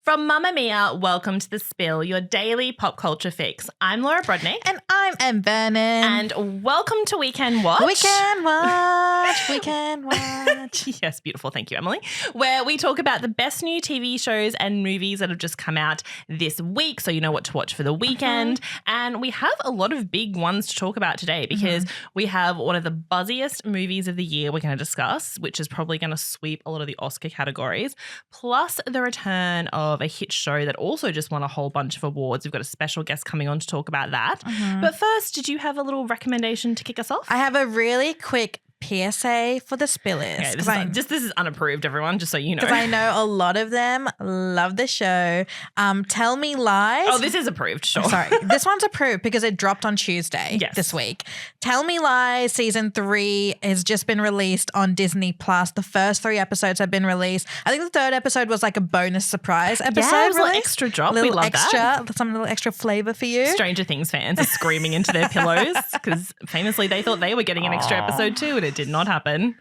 From Mamamia, welcome to The Spill, your daily pop culture fix. I'm Laura Brodnick. And I'm Em Vernon. And welcome to Weekend Watch. Weekend Watch. Weekend Watch. Yes, beautiful. Thank you, Emily. Where we talk about the best new TV shows and movies that have just come out this week, so you know what to watch for the weekend. And we have a lot of big ones to talk about today because we have one of the buzziest movies of the year we're going to discuss, which is probably going to sweep a lot of the Oscar categories, plus the return of a hit show that also just won a whole bunch of awards. We've got a special guest coming on to talk about that. But first, did you have a little recommendation to kick us off? I have a really quick PSA for the spillers. Okay, this is unapproved, everyone, just so you know. Because I know a lot of them love the show. Tell Me Lies. Oh, this is approved, sure. Sorry. This one's approved because it dropped on Tuesday this week. Tell Me Lies season 3 has just been released on Disney+. The first 3 episodes have been released. I think the 3rd episode was like a bonus surprise episode. Yeah, it was a little extra drop. We love that. Some little extra flavor for you. Stranger Things fans are screaming into their pillows because famously they thought they were getting an extra episode too, and it did not happen.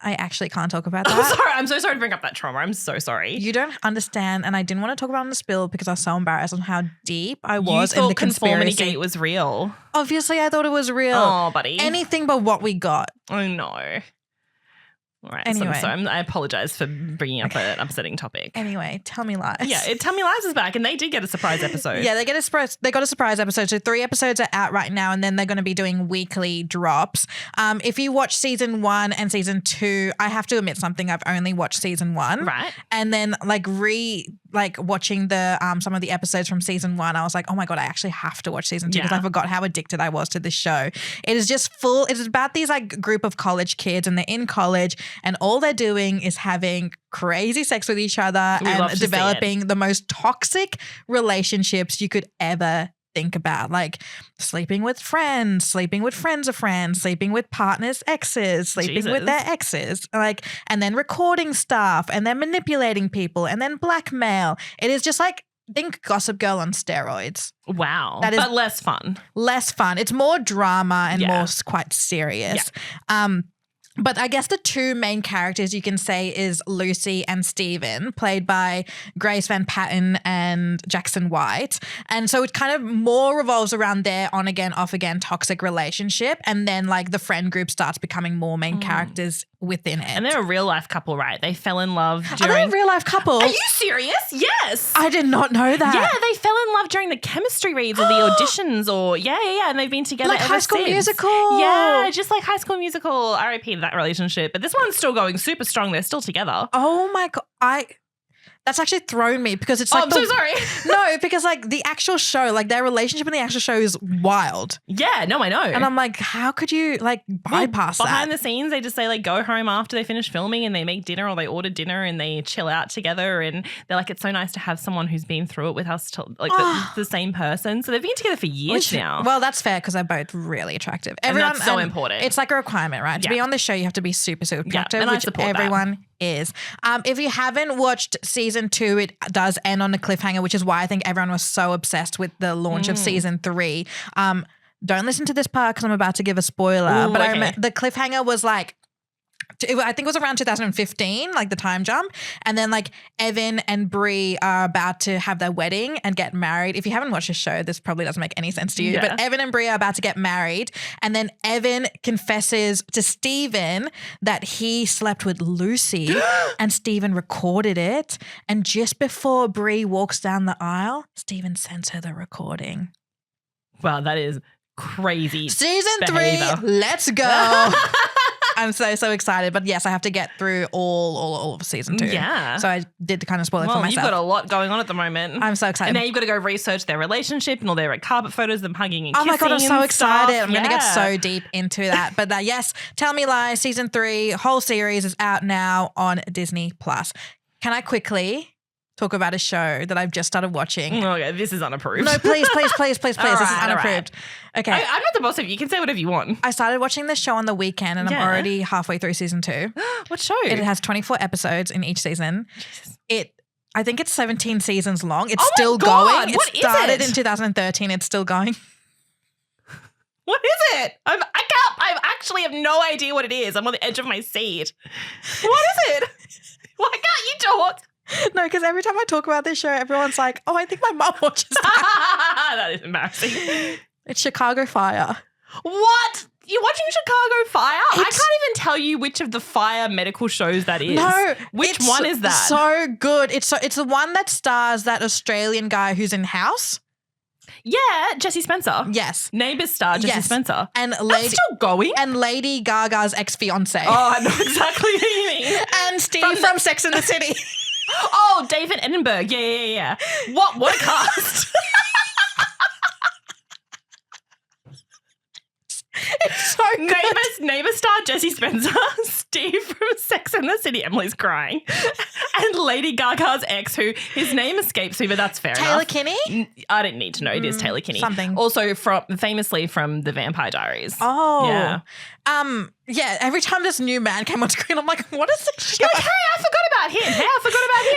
I actually can't talk about that. I'm sorry. I'm so sorry to bring up that trauma. I'm so sorry. You don't understand, and I didn't want to talk about it on the spill because I was so embarrassed on how deep I was in the conspiracy. Conformity Gate was real. Obviously, I thought it was real. Oh, buddy. Anything but what we got. I know. All right. Anyway. So I apologize for bringing up an upsetting topic. Anyway, Tell Me Lies. Yeah, Tell Me Lies is back, and they did get a surprise episode. Yeah, they got a surprise episode. So 3 episodes are out right now, and then they're going to be doing weekly drops. If you watch season 1 and season 2, I have to admit something. I've only watched season 1, right? And then watching the some of the episodes from season 1, I was like, oh my god, I actually have to watch season 2 because I forgot how addicted I was to this show. It is just full. It is about these like group of college kids, and they're in college, and all they're doing is having crazy sex with each other and developing the most toxic relationships you could ever think about, like sleeping with friends of friends, sleeping with partners' exes, sleeping with their exes, and then recording stuff, and then manipulating people, and then blackmail. It is just like, think Gossip Girl on steroids. Wow. But less fun. Less fun. It's more drama and more quite serious. Yeah. But I guess the 2 main characters you can say is Lucy and Steven, played by Grace Van Patten and Jackson White. And so it kind of more revolves around their on again, off again toxic relationship. And then like the friend group starts becoming more main characters within it. And they're a real life couple, right? They fell in love during... Are they a real life couple? Are you serious? Yes. I did not know that. Yeah, they fell in love during the chemistry reads or the auditions or and they've been together like ever High School since. Musical. Yeah, just like High School Musical. RIP to that relationship. But this one's still going super strong. They're still together. Oh my God. That's actually thrown me because it's like... I'm so sorry. No, because like the actual show, like their relationship in the actual show is wild. Yeah, no, I know. And I'm like, how could you like bypass that? Behind the scenes, they just say like go home after they finish filming and they make dinner or they order dinner and they chill out together, and they're like, it's so nice to have someone who's been through it with us, the same person. So they've been together for years now. Well, that's fair because they're both really attractive. And that's so important. It's like a requirement, right? To be on the show, you have to be super, super attractive, and which everyone is. If you haven't watched season 2, it does end on a cliffhanger, which is why I think everyone was so obsessed with the launch of season 3. Don't listen to this part because I'm about to give a spoiler. But I remember the cliffhanger was like, I think it was around 2015, like the time jump. And then like Evan and Bree are about to have their wedding and get married. If you haven't watched the show, this probably doesn't make any sense to you. But Evan and Bree are about to get married. And then Evan confesses to Steven that he slept with Lucy and Steven recorded it. And just before Bree walks down the aisle, Steven sends her the recording. Wow, that is crazy. Season behavior. 3, let's go. I'm so excited. But yes, I have to get through all of season 2. Yeah. So I did kind of spoil it for myself. You've got a lot going on at the moment. I'm so excited. And now you've got to go research their relationship and all their red carpet photos, them hugging and kissing. Oh my God, I'm so excited. I'm going to get Yeah. so deep into that. But yes, Tell Me Lies, season 3, whole series is out now on Disney+. Can I quickly talk about a show that I've just started watching? Okay, this is unapproved. No, please. This is right, unapproved. Okay. I'm not the boss of you. You can say whatever you want. I started watching this show on the weekend and I'm already halfway through season 2. What show? It has 24 episodes in each season. Jesus. I think it's 17 seasons long. It's still God, going. what It started is it? in 2013. It's still going. What is it? I actually have no idea what it is. I'm on the edge of my seat. What is it? Why can't you talk? No, because every time I talk about this show, everyone's like, oh, I think my mum watches that. That is embarrassing. It's Chicago Fire. What? You're watching Chicago Fire? I can't even tell you which of the Fire medical shows that is. No. Which one is that? So good. It's the one that stars that Australian guy who's in House. Yeah, Jesse Spencer. Yes. Neighbours star Jesse Spencer. And That's still going? And Lady Gaga's ex-fiance. Oh, I know exactly what you mean. And Steve from Sex and the City. Oh, David Edinburgh. Yeah. What a cast. It's so good. Neighbour star Jesse Spencer, Steve from Sex and the City, Emily's crying, and Lady Gaga's ex, who his name escapes me, but that's fair enough. Taylor Kinney? I don't need to know. It is Taylor Kinney. Something. Also famously from The Vampire Diaries. Oh. Yeah. Yeah, every time this new man came on screen, I'm like, what is this show? You're like, hey, I forgot about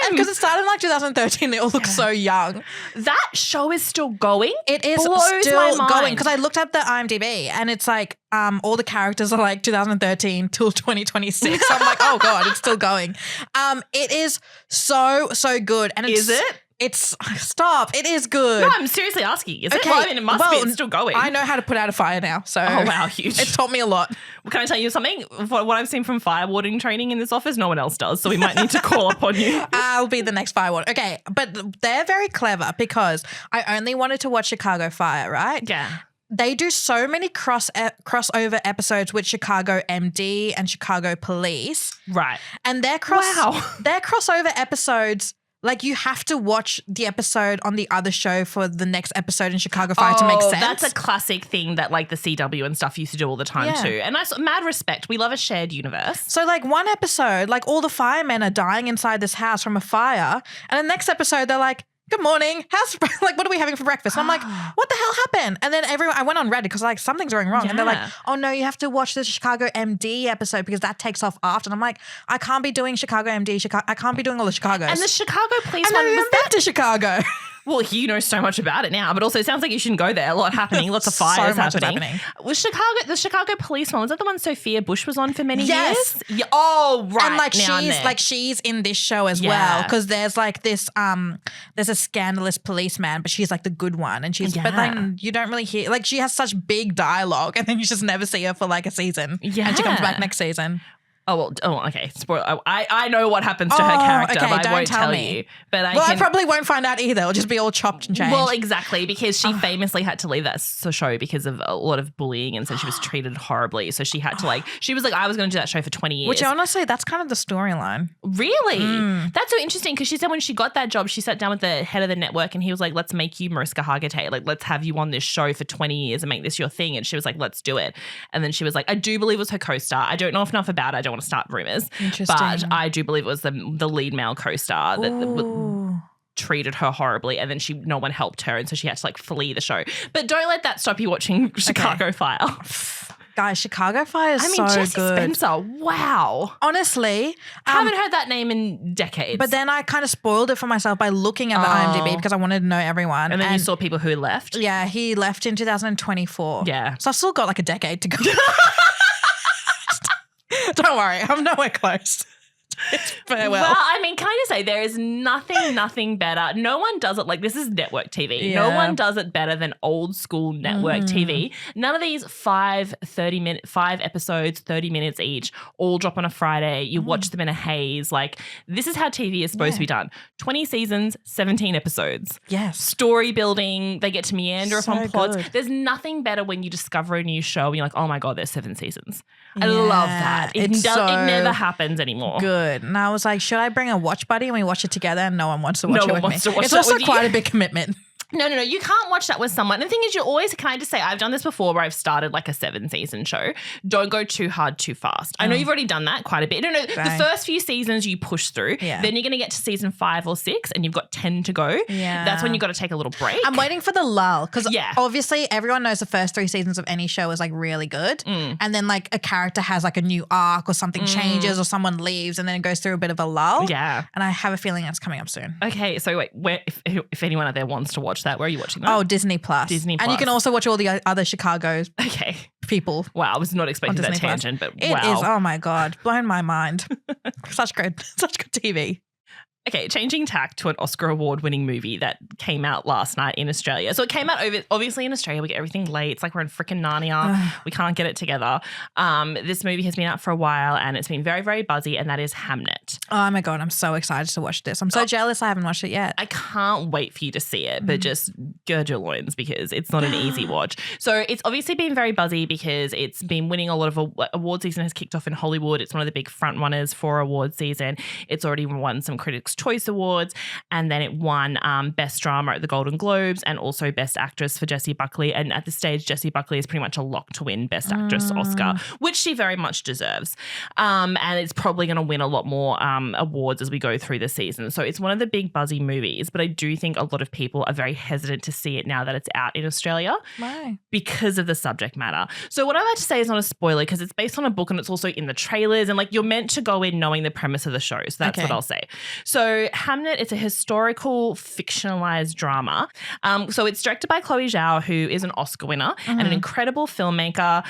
him. Because it started in like 2013, they all look so young. That show is still going? It is Blows still my mind. going. Because I looked up the IMDb and it's like all the characters are like 2013 till 2026. So I'm like, oh God, it's still going. It is so good. And Is it? Stop. It is good. No, I'm seriously asking. Is it? Well, I mean, it must be. It's still going. I know how to put out a fire now. So oh, wow, huge. It taught me a lot. Well, can I tell you something? What I've seen from firewarding training in this office, no one else does. So we might need to call upon you. I'll be the next firewarden. Okay, but they're very clever because I only wanted to watch Chicago Fire, right? Yeah. They do so many crossover episodes with Chicago MD and Chicago Police. Right. And their crossover episodes, like you have to watch the episode on the other show for the next episode in Chicago Fire to make sense. That's a classic thing that like the CW and stuff used to do all the time too. And mad respect. We love a shared universe. So like one episode, like all the firemen are dying inside this house from a fire. And the next episode, they're like, good morning. Like, what are we having for breakfast? And I'm like, what the hell happened? And then I went on Reddit because like something's going wrong. And they're like, oh no, you have to watch the Chicago MD episode because that takes off after. And I'm like, I can't be doing Chicago MD. I can't be doing all the Chicagos. And the Chicago police one was that to Chicago. Well, you know so much about it now, but also it sounds like you shouldn't go there. A lot happening, lots of fires so much happening. Was the Chicago police one, was that the one Sophia Bush was on for many years? Yeah, oh, right. And like she's in this show as well because there's like this there's a scandalous policeman, but she's like the good one, and but then you don't really hear, like she has such big dialogue, and then you just never see her for like a season. Yeah, and she comes back next season. Okay. Spoiler. I know what happens to her character, but I won't tell you. But I probably won't find out either. It'll just be all chopped and changed. Well, exactly, because she famously had to leave that show because of a lot of bullying, and so she was treated horribly. So she had to she was like, I was going to do that show for 20 years. Which honestly, that's kind of the storyline. Really? That's so interesting because she said when she got that job, she sat down with the head of the network and he was like, let's make you Mariska Hargitay. Like, let's have you on this show for 20 years and make this your thing. And she was like, let's do it. And then she was like, I do believe it was her co-star. I don't know enough about it. I don't want to start rumors. But I do believe it was the lead male co-star that treated her horribly, and then no one helped her, and so she had to like flee the show. But don't let that stop you watching Chicago Fire. Guys, Chicago Fire is so Jesse good. Spencer, wow. Honestly. I haven't heard that name in decades. But then I kind of spoiled it for myself by looking at the IMDb because I wanted to know everyone. And then you saw people who left? Yeah, he left in 2024. Yeah. So I've still got like a decade to go. Don't worry, I'm nowhere close. Farewell. Well, I mean, can I just say there is nothing better. No one does it like this is network TV. Yeah. No one does it better than old school network TV. None of these 5 episodes, 30 minutes each, all drop on a Friday. You watch them in a haze. Like, this is how TV is supposed to be done. 20 seasons, 17 episodes. Yes. Story building. They get to meander upon plots. Good. There's nothing better when you discover a new show and you're like, oh my God, there's 7 seasons. I love that. It never happens anymore. Good. And I was like, should I bring a watch buddy and we watch it together? And no one wants to watch it with me. It's also quite a big commitment. No. You can't watch that with someone. And the thing is, can I just say, I've done this before where I've started like a 7-season show. Don't go too hard, too fast. I know you've already done that quite a bit. No, the first few seasons you push through. Yeah. Then you're going to get to season 5 or 6 and you've got 10 to go. Yeah. That's when you got to take a little break. I'm waiting for the lull because obviously everyone knows the first 3 seasons of any show is like really good. And then like a character has like a new arc or something changes or someone leaves and then it goes through a bit of a lull. Yeah. And I have a feeling that's coming up soon. Okay. So wait, if anyone out there wants to watch that, where are you watching that? Oh, Disney Plus. Disney Plus. And you can also watch all the other Chicago people. Wow, I was not expecting that tangent, but wow. It is, oh my God, blown my mind. Such good TV. Okay, changing tack to an Oscar award-winning movie that came out last night in Australia. So it came out obviously in Australia. We get everything late. It's like we're in freaking Narnia. We can't get it together. This movie has been out for a while and it's been very, very buzzy, and that is HAMNET. Oh my God, I'm so excited to watch this. I'm so jealous I haven't watched it yet. I can't wait for you to see it, but just gird your loins because it's not an easy watch. So it's obviously been very buzzy because it's been winning a lot of award season has kicked off in Hollywood. It's one of the big front runners for award season. It's already won some Critics' Choice Awards, and then it won Best Drama at the Golden Globes and also Best Actress for Jessie Buckley. And at this stage, Jessie Buckley is pretty much a lock to win Best Actress Oscar, which she very much deserves. And it's probably going to win a lot more awards as we go through the season. So it's one of the big buzzy movies, but I do think a lot of people are very hesitant to see it now that it's out in Australia. Why? Because of the subject matter. So what I'm about to say is not a spoiler because it's based on a book and it's also in the trailers, and like you're meant to go in knowing the premise of the show. So that's what I'll say. So HAMNET, it's a historical fictionalized drama. So it's directed by Chloe Zhao, who is an Oscar winner and an incredible filmmaker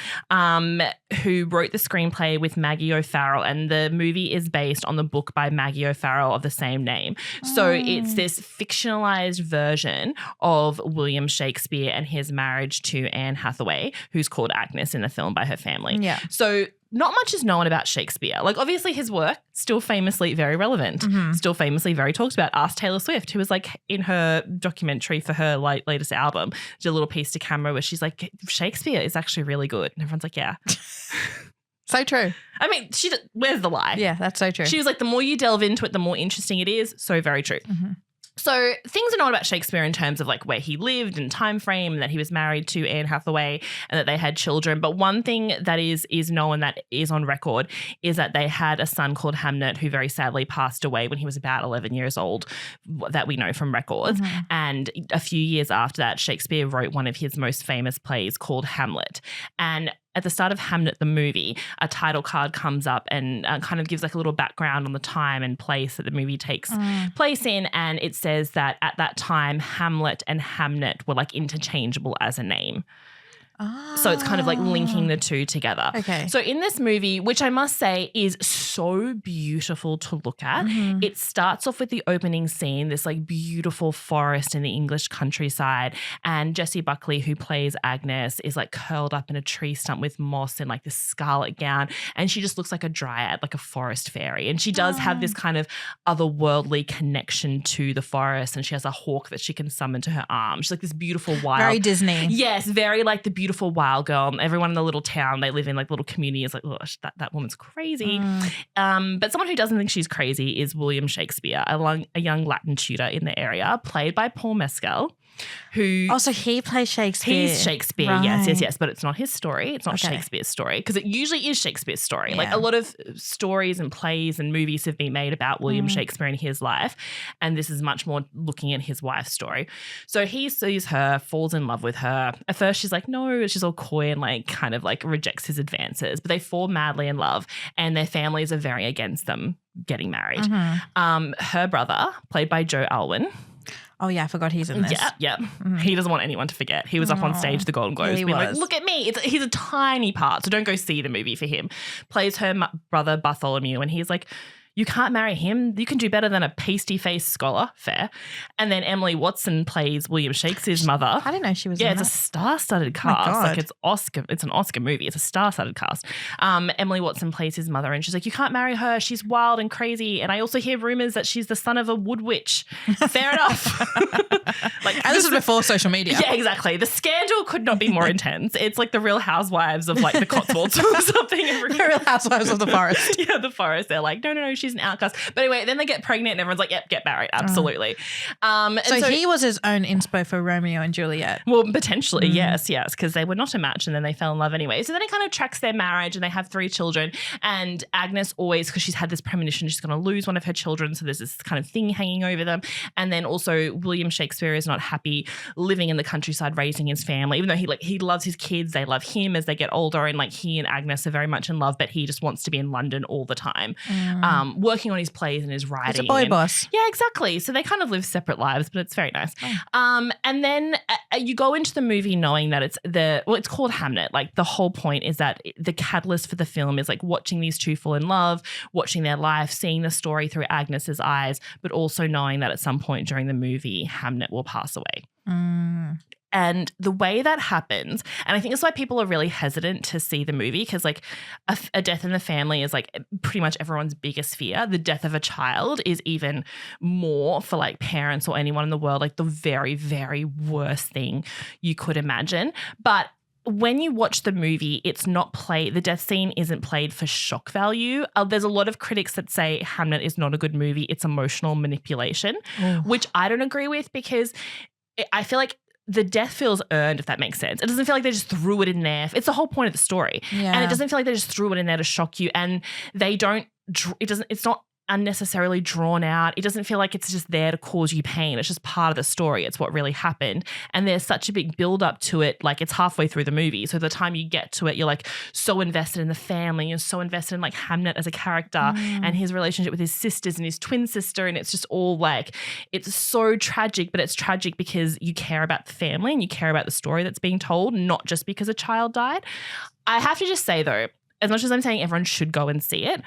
who wrote the screenplay with Maggie O'Farrell, and the movie is based on the book by Maggie O'Farrell of the same name. So it's this fictionalized version of William Shakespeare and his marriage to Anne Hathaway, who's called Agnes in the film by her family. Yeah. So not much is known about Shakespeare. Like obviously his work still famously very relevant, still famously very talked about. Ask Taylor Swift, who was like in her documentary for her latest album, did a little piece to camera where she's like, Shakespeare is actually really good. And everyone's like, yeah. So true. I mean, where's the lie? Yeah, that's so true. She was like, the more you delve into it, the more interesting it is. So very true. So things are known about Shakespeare in terms of like where he lived and time frame, and that he was married to Anne Hathaway and that they had children. But one thing that is known, that is on record, is that they had a son called HAMNET who very sadly passed away when he was about 11 years old, that we know from records. And a few years after that, Shakespeare wrote one of his most famous plays called Hamlet. And at the start of HAMNET, the movie, a title card comes up and kind of gives like a little background on the time and place that the movie takes place in. And it says that at that time, Hamlet and HAMNET were like interchangeable as a name. So it's kind of like linking the two together. Okay. So in this movie, which I must say is so beautiful to look at, it starts off with the opening scene, this like beautiful forest in the English countryside. And Jessie Buckley, who plays Agnes, is like curled up in a tree stump with moss in like this scarlet gown. And she just looks like a dryad, like a forest fairy. And she does have this kind of otherworldly connection to the forest. And she has a hawk that she can summon to her arm. She's like this beautiful wild. Very Disney. Yes, very like the beautiful wild girl. Everyone in the little town they live in, like little community, is like, oh, that woman's crazy. But someone who doesn't think she's crazy is William Shakespeare, a young Latin tutor in the area, played by Paul Mescal. Who also he plays Shakespeare. He's Shakespeare, right. yes, but it's not his story. It's not Shakespeare's story, because it usually is Shakespeare's story. Like a lot of stories and plays and movies have been made about William Shakespeare and his life, and this is much more looking at his wife's story. So he sees her, falls in love with her. At first she's like, no, she's all coy and like kind of like rejects his advances, but they fall madly in love, and their families are very against them getting married. Her brother, played by Joe Alwyn. Oh, yeah, I forgot he's in this. Yeah. He doesn't want anyone to forget. He was up on stage at the Golden Globes being like, look at me. He's a tiny part, so don't go see the movie for him. Plays her brother Bartholomew, and he's like, you can't marry him. You can do better than a pasty-faced scholar. Fair. And then Emily Watson plays William Shakespeare's mother. I didn't know she was in it's that. a star-studded cast. Like it's an Oscar movie. It's a star-studded cast. Emily Watson plays his mother, and she's like, you can't marry her. She's wild and crazy. And I also hear rumors that she's the son of a wood witch. Fair enough. And this was before social media. Yeah, exactly. The scandal could not be more intense. It's like the Real Housewives of like the Cotswolds or something. The Real Housewives of the Forest. Yeah, the forest. They're like, no, she's an outcast. But anyway, then they get pregnant and everyone's like, yep, get married. Absolutely. So he was his own inspo for Romeo and Juliet. Well, potentially, yes, because they were not a match and then they fell in love anyway. So then it kind of tracks their marriage and they have 3 children. And Agnes always, because she's had this premonition, she's going to lose one of her children. So there's this kind of thing hanging over them. And then also William Shakespeare is not happy living in the countryside, raising his family, even though he loves his kids. They love him as they get older, and like he and Agnes are very much in love, but he just wants to be in London all the time, working on his plays and his writing. He's a boy boss. Yeah, exactly. So they kind of live separate lives, but it's very nice. And then you go into the movie knowing that it's called HAMNET. Like the whole point is that the catalyst for the film is like watching these two fall in love, watching their life, seeing the story through Agnes's eyes, but also knowing that at some point during the movie, HAMNET will pass away. And the way that happens, and I think that's why people are really hesitant to see the movie, because like a death in the family is like pretty much everyone's biggest fear. The death of a child is even more for like parents or anyone in the world, like the very, very worst thing you could imagine. But when you watch the movie, it's not played. The death scene isn't played for shock value. There's a lot of critics that say HAMNET is not a good movie. It's emotional manipulation, which I don't agree with, because I feel like the death feels earned, if that makes sense. It doesn't feel like they just threw it in there. It's the whole point of the story. Yeah. And it doesn't feel like they just threw it in there to shock you. And it's not unnecessarily drawn out. It doesn't feel like it's just there to cause you pain. It's just part of the story. It's what really happened. And there's such a big build up to it. Like it's halfway through the movie. So the time you get to it, you're like so invested in the family. You're so invested in like HAMNET as a character and his relationship with his sisters and his twin sister. And it's just all like, it's so tragic, but it's tragic because you care about the family and you care about the story that's being told, not just because a child died. I have to just say though, as much as I'm saying everyone should go and see it,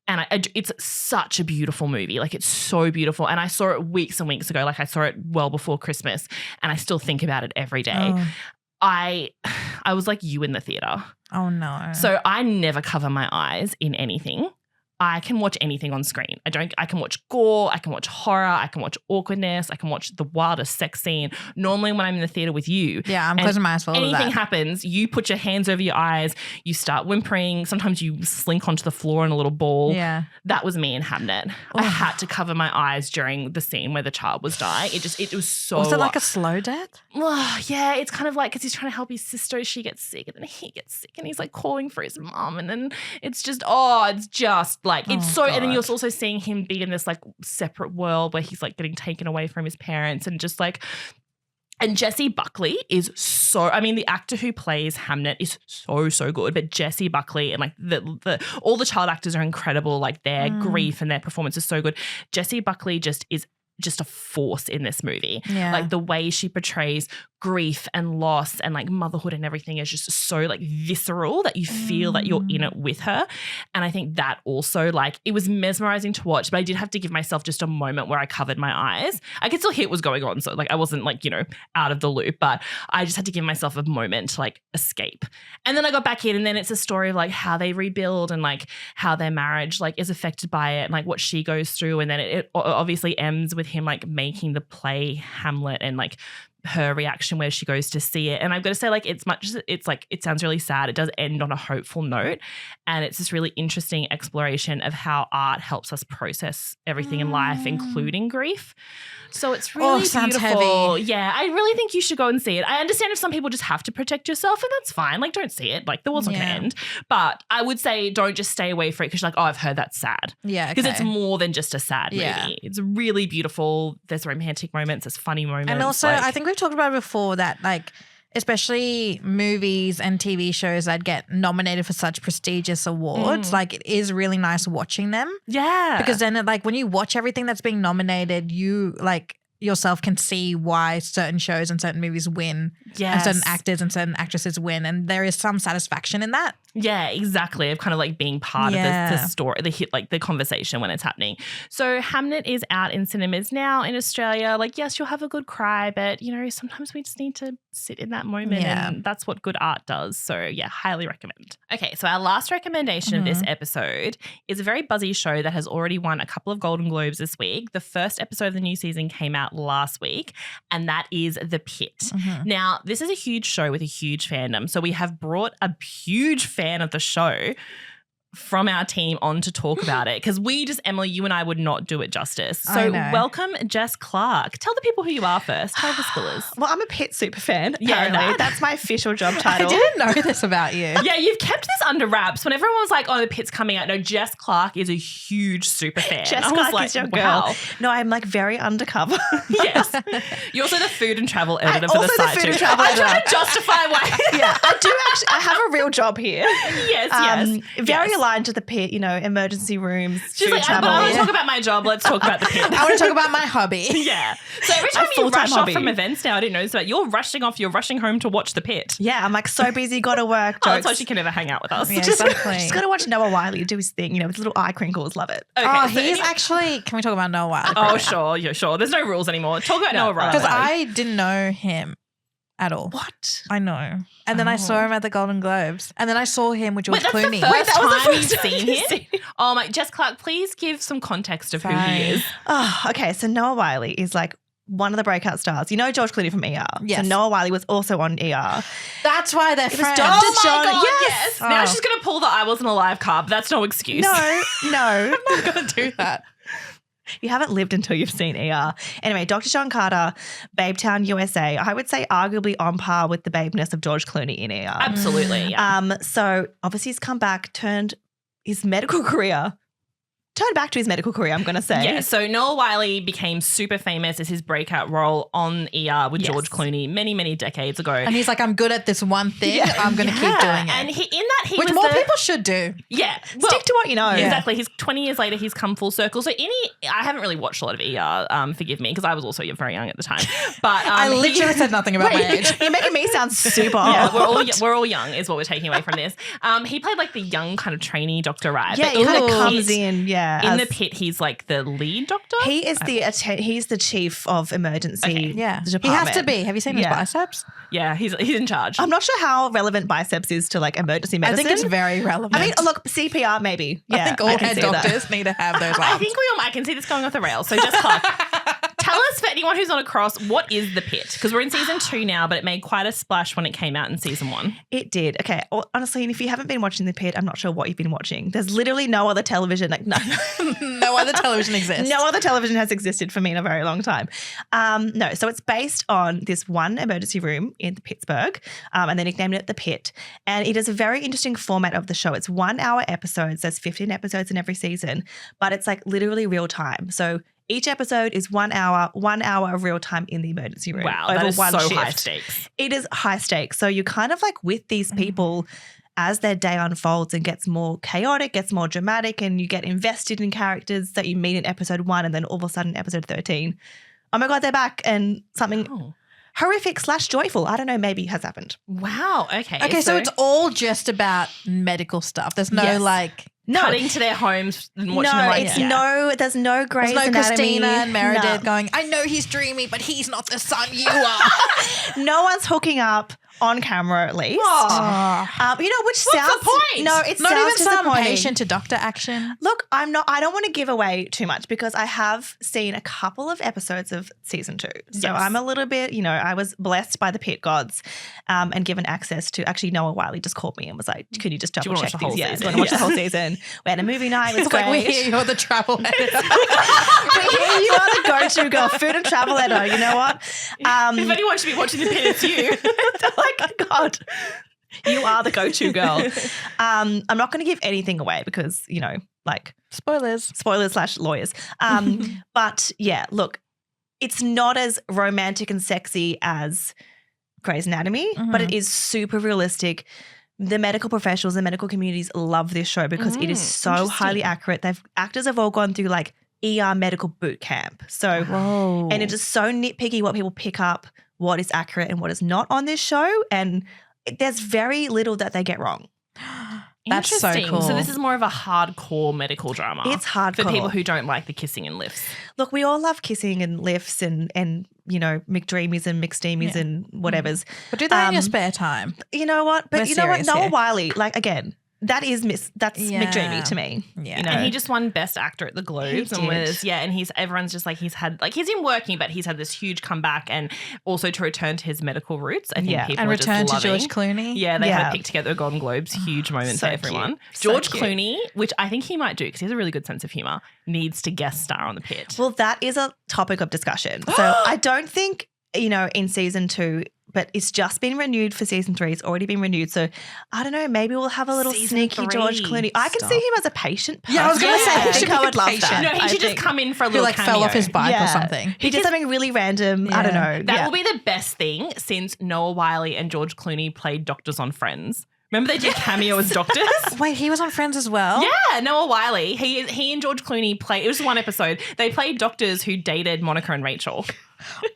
and it's such a beautiful movie. Like it's so beautiful. And I saw it weeks and weeks ago. Like I saw it well before Christmas, and I still think about it every day. I was like you in the theater. Oh no. So I never cover my eyes in anything. I can watch anything on screen. I can watch gore, I can watch horror, I can watch awkwardness, I can watch the wildest sex scene. Normally when I'm in the theater with you, I'm closing my eyes for all of that. Anything happens, you put your hands over your eyes, you start whimpering, sometimes you slink onto the floor in a little ball. Yeah. That was me in HAMNET. I had to cover my eyes during the scene where the child was dying. It was so... Was it like a slow death? Yeah, it's kind of like, because he's trying to help his sister, she gets sick, and then he gets sick and he's like calling for his mom, and then it's just, like it's so, and then you're also seeing him be in this like separate world where he's like getting taken away from his parents, and just like, and Jessie Buckley is so, I mean, the actor who plays HAMNET is so good, but Jessie Buckley and like all the child actors are incredible, like their grief and their performance is so good. Jessie Buckley is just a force in this movie. Yeah. Like the way she portrays grief and loss and like motherhood and everything is just so like visceral that you feel that you're in it with her. And I think that also, like, it was mesmerizing to watch, but I did have to give myself just a moment where I covered my eyes. I could still hear what was going on, so like I wasn't like, out of the loop, but I just had to give myself a moment to like escape. And then I got back in, and then it's a story of like how they rebuild and like how their marriage like is affected by it and like what she goes through. And then it obviously ends with him like making the play HAMLET and like her reaction where she goes to see it. And I've got to say, like, it's like, it sounds really sad. It does end on a hopeful note. And it's this really interesting exploration of how art helps us process everything in life, including grief. So it's really sounds beautiful. Heavy. Yeah, I really think you should go and see it. I understand if some people just have to protect yourself, and that's fine. Like, don't see it. Like, the world's not going to end. But I would say don't just stay away from it because you're like, oh, I've heard that's sad. Yeah, because it's more than just a sad movie. It's really beautiful. There's romantic moments. There's funny moments. And also, I think we've talked about it before that, like, especially movies and TV shows that get nominated for such prestigious awards, like, it is really nice watching them. Yeah. Because then, like, when you watch everything that's being nominated, you, like, yourself can see why certain shows and certain movies win. And certain actors and certain actresses win. And there is some satisfaction in that. Yeah, exactly. Of kind of like being part of the story, the conversation when it's happening. So HAMNET is out in cinemas now in Australia. Like, yes, you'll have a good cry, but sometimes we just need to sit in that moment, and that's what good art does. So yeah, highly recommend. Okay, so our last recommendation of this episode is a very buzzy show that has already won a couple of Golden Globes this week. The first episode of the new season came out last week, and that is The Pitt. Now, this is a huge show with a huge fandom. So we have brought a huge fan of the show from our team on to talk about it because Emily, you and I would not do it justice. So I know. welcome, Jess Clarke. Tell the people who you are first. Tell the spillers. Well, I'm a Pitt Superfan, Yeah, apparently. no. That's my official job I title. didn't know this about you. Yeah, you've kept this under wraps. When everyone was like, oh, the Pitt's coming out. No, Jess Clarke is a huge super fan. Jess I was Clarke like, is your wow. girl. No, I'm like very undercover. Yes. You're also the food and travel editor for the also the site food too. and travel I'm trying editor. to justify why. Yeah, I do actually. I have a real job here. Yes. Very yes. aligned to the Pitt, emergency rooms, She's food like, travel. I want to talk about my job. Let's talk about the Pitt. I want to talk about my hobby. Yeah. So every time you full-time rush hobby. off from events now, I didn't know this, but you're rushing home to watch the Pitt. Yeah, I'm like so busy, got to work. Oh, that's why jokes. she can never hang out with us. Yeah, Just exactly. got to watch Noah Wiley do his thing, with little eye crinkles. Love it. Okay, Oh, so he's anyway- actually. Can we talk about Noah Wiley? Oh, sure. Yeah, sure. There's no rules anymore. Talk about Noah Wiley. Because I didn't know him at all. What? I know. And then I saw him at the Golden Globes. And then I saw him with George Wait, that's Clooney. the first that was the time first you've time seen you've him? Oh my, Jess Clarke, please give some context of who Sorry. he is. Oh, okay. So Noah Wiley is like one of the breakout stars. You know George Clooney from ER. Yes. So Noah Wiley was also on ER. That's why they're was friends. Dr. Oh my John, God, yes. yes. Now Oh. she's going to pull the I wasn't alive card. That's no excuse. No. I'm not going to do that. You haven't lived until you've seen ER. Anyway, Dr. John Carter, Babetown, USA. I would say arguably on par with the babeness of George Clooney in ER. Absolutely. Yeah. So obviously he's come back, turned his medical career, turned back to his medical career, I'm going to say. Yeah, so Noah Wiley became super famous as his breakout role on ER with Yes. George Clooney many, many decades ago. And he's like, I'm good at this one thing. Yeah. I'm going to keep doing it. And he Which was more the, people should do. Yeah. Stick to what you know. Yeah. Exactly. He's 20 years later, he's come full circle. So I haven't really watched a lot of ER, forgive me, because I was also very young at the time. But I literally said nothing about my age. You're making me sound super Yeah, old. we're all young is what we're taking away from this. He played like the young kind of trainee Dr. Right. Yeah, But he kind of in the comes Pitt- in, yeah. In as- the Pitt, he's like the lead doctor. He is he's the chief of emergency Okay. Yeah. He department. has to be. Have you seen his Yeah. biceps? Yeah, he's in charge. I'm not sure how relevant biceps is to like emergency I medicine. think it's very relevant. I mean, look, CPR maybe. Yeah, I think all can head see that. doctors need to have those I arms. think I can see this going off the rails. So just Clark, tell us for anyone who's not across, what is the Pitt? Because we're in season 2 now, but it made quite a splash when it came out in season 1. It did. Okay. Well, honestly, if you haven't been watching The Pitt, I'm not sure what you've been watching. There's literally no other television. Like no, No other television exists. no other television has existed for me in a very long time. No. So it's based on this one emergency room in Pittsburgh, and they nicknamed it The Pitt. And it is a very interesting format of the show. It's 1 hour episodes. There's 15 episodes in every season, but it's like literally real time. So each episode is 1 hour of real time in the emergency room. Wow, over that is one so shift. high stakes. It is high stakes. So you're kind of like with these people as their day unfolds and gets more chaotic, gets more dramatic, and you get invested in characters that you meet in episode 1 and then all of a sudden episode 13. Oh my God, they're back and something Oh. horrific / joyful, I don't know, maybe has happened. Wow. Okay. Okay, so it's all just about medical stuff. There's no Yes. like No, cutting to their homes and watching no, them like it's yeah. there's no Grey's there's no Anatomy. Christina and Meredith No. going, I know he's dreamy, but he's not the son you are. No one's hooking up on camera at least. Oh. Which What's sounds the point? No, it Not sounds even some disappointing. patient to doctor action. Look, I don't want to give away too much because I have seen a couple of episodes of season 2. So Yes. I'm a little bit, I was blessed by the Pitt gods and given access to, actually Noah Wiley just called me and was like, could you just you double wanna check watch the whole these? Yeah, season? I want to watch the Yeah. whole season. We had a movie night, it was It's like we great. hear you're the travel editor. We hear you are the go-to girl, food and travel editor, you know what? If anyone should be watching the Pitt, it's you. Like, God, you are the go-to girl. I'm not going to give anything away because, Spoilers. spoilers / lawyers. But yeah, look, it's not as romantic and sexy as Grey's Anatomy, but it is super realistic. The medical professionals, the medical communities love this show because it is so highly accurate. Actors have all gone through like ER medical boot camp. So, Whoa. and it is so nitpicky what people pick up, what is accurate and what is not on this show. And there's very little that they get wrong. That's so Interesting. cool. So this is more of a hardcore medical drama. It's hardcore. For people who don't like the kissing and lifts. Look, we all love kissing and lifts and McDreamies and McSteamies and whatever's. But do that in your spare time. You know what? But We're you know what? serious Noah here. Wiley, like again, That is McDreamy to me. Yeah. You know? And he just won Best Actor at the Globes and everyone's just like he's in working, but he's had this huge comeback and also to return to his medical roots. I think people and are just return to loving. George Clooney. Yeah, they had to pick together a Golden Globes, huge moment So for everyone. cute. So George cute. Clooney, which I think he might do because he has a really good sense of humor, needs to guest star on The Pitt. Well, that is a topic of discussion. So I don't think, in season 2, but it's just been renewed for season 3. It's already been renewed. So I don't know, maybe we'll have a little Season sneaky 3. George Clooney. I can see him as a patient person. Yeah, I was going to say, I he think should I be would love patient. that. No, he I should just think come in for a Who little like cameo. fell off his bike or Yeah. something. He did something really random. I don't know. That will be the best thing since Noah Wyle and George Clooney played doctors on Friends. Remember they did cameo as doctors? Wait, he was on Friends as well? Yeah, Noah Wyle. He and George Clooney played. It was one episode. They played doctors who dated Monica and Rachel.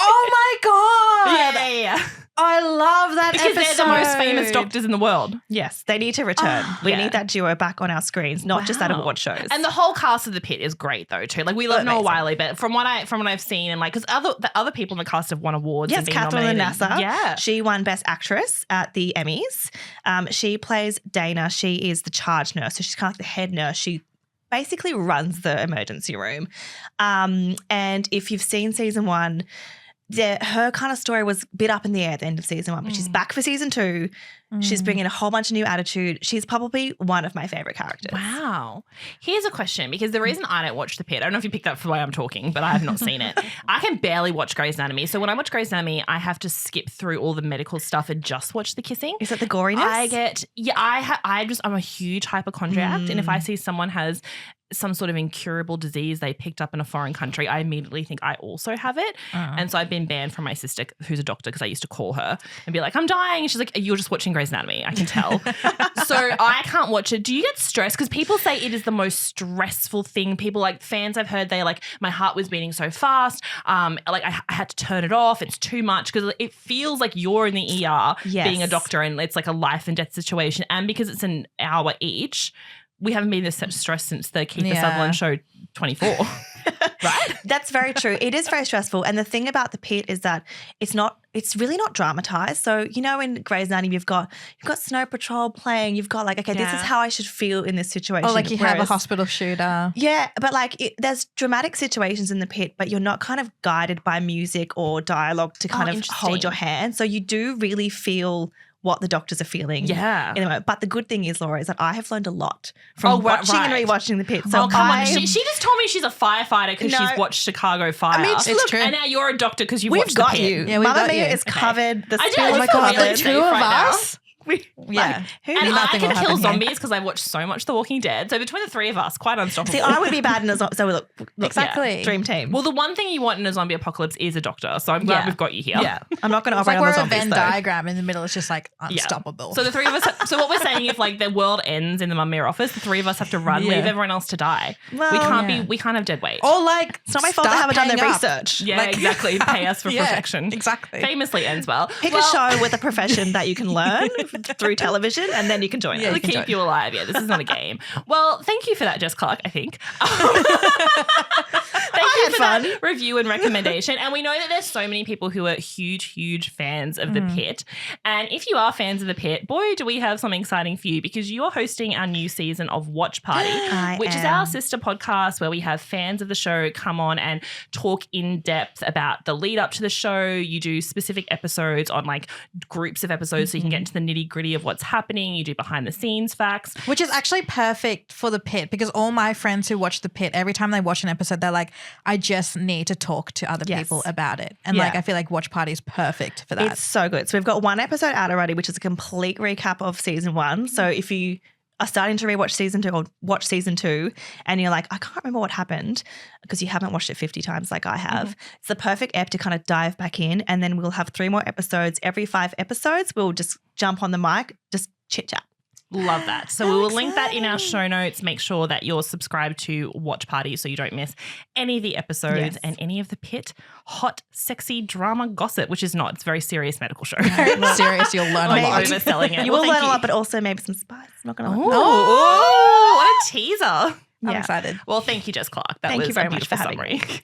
Oh my God. Yeah. I love that Because episode. they're the most famous doctors in the world. Yes, they need to return. We need that duo back on our screens, not just out of award shows. And the whole cast of The Pitt is great though too. Like we love Noah Amazing. Wyle, but from what I've seen and like because the other people in the cast have won awards. Yes, and been Catherine nominated. Lanassa. Yeah. She won Best Actress at the Emmys. She plays Dana. She is the charge nurse. So she's kind of like the head nurse. She basically runs the emergency room. And if you've seen season 1, her kind of story was a bit up in the air at the end of season 1, but she's back for season 2. She's bringing a whole bunch of new attitude. She's probably one of my favorite characters. Wow. Here's a question because the reason I don't watch The Pitt, I don't know if you picked up for the way I'm talking, but I have not seen it. I can barely watch Grey's Anatomy. So when I watch Grey's Anatomy, I have to skip through all the medical stuff and just watch the kissing. Is it the goriness? I'm a huge hypochondriac. And if I see someone has some sort of incurable disease they picked up in a foreign country, I immediately think I also have it. And so I've been banned from my sister who's a doctor because I used to call her and be like, I'm dying. And she's like, you're just watching Grey's Anatomy. I can tell. So I can't watch it. Do you get stressed? Because people say it is the most stressful thing. People like fans I've heard, they like, my heart was beating so fast. Like I had to turn it off. It's too much because it feels like you're in the ER being a doctor and it's like a life and death situation. And because it's an hour each, we haven't been this such stress since the Kiefer Sutherland show 24. Right? That's very true. It is very stressful. And the thing about The Pitt is that it's really not dramatized. So, in Grey's Anatomy, you've got Snow Patrol playing. You've got this is how I should feel in this situation. Or like you have a hospital shooter. Yeah, but there's dramatic situations in The Pitt, but you're not kind of guided by music or dialogue to kind of hold your hand. So you do really feel what the doctors are feeling. Yeah. Anyway, but the good thing is, Laura, is that I have learned a lot from watching and rewatching The Pitt. So come on. She just told me she's a firefighter because she's watched Chicago Fire. I mean, it's true. And now you're a doctor because you've we've watched got The Pitt. you. Yeah, we've got Mamamia you. is covered. The I do. spill I is just feel covered. really the safe two of right now. us. Yeah. And I Nothing can will kill happen here. zombies because I've watched so much The Walking Dead. So between the three of us, quite unstoppable. See, I would be bad in a zombie. So look, Exactly. dream team. Well, the one thing you want in a zombie apocalypse is a doctor. So I'm glad we've got you here. Yeah, I'm not going to It's operate like on we're the a zombies Venn though. diagram in the middle. It's just like unstoppable. So the three of us. So what we're saying, if like the world ends in the Mamamia office, the three of us have to run, leave everyone else to die. Well, we can't be. We can't have dead weight. or like It's not my fault they haven't done their research. Yeah, exactly. Pay us for perfection. Exactly. Famously ends well. Pick a show with a profession that you can learn through television, and then you can join To us. keep you alive. Yeah, this is not a game. Well, thank you for that, Jess Clarke, I think. Thank you for that review and recommendation. And we know that there's so many people who are huge, huge fans of The Pitt. And if you are fans of The Pitt, boy, do we have something exciting for you because you're hosting our new season of Watch Party, which is our sister podcast where we have fans of the show come on and talk in depth about the lead up to the show. You do specific episodes on like groups of episodes so you can get into the nitty gritty of what's happening. You do behind the scenes facts. Which is actually perfect for The Pitt because all my friends who watch The Pitt, every time they watch an episode, they're like, I just need to talk to other people about it. And like, I feel like Watch Party is perfect for that. It's so good. So we've got one episode out already, which is a complete recap of season 1. So if you are starting to rewatch season 2 or watch season 2 and you're like, I can't remember what happened because you haven't watched it 50 times like I have, it's the perfect ep to kind of dive back in. And then we'll have 3 more episodes. Every 5 episodes, we'll just jump on the mic, just chit chat. Love that. So we will link that in our show notes. Make sure that you're subscribed to Watch Party so you don't miss any of the episodes and any of the Pitt hot, sexy drama gossip, which is not. It's a very serious medical show. Serious, you'll learn a lot. Overselling it. You will learn a lot, but also maybe some spice. I'm not going to lie. Oh, what a teaser. I'm excited. Well, thank you, Jess Clarke. That Thank was you very a much for beautiful having summary.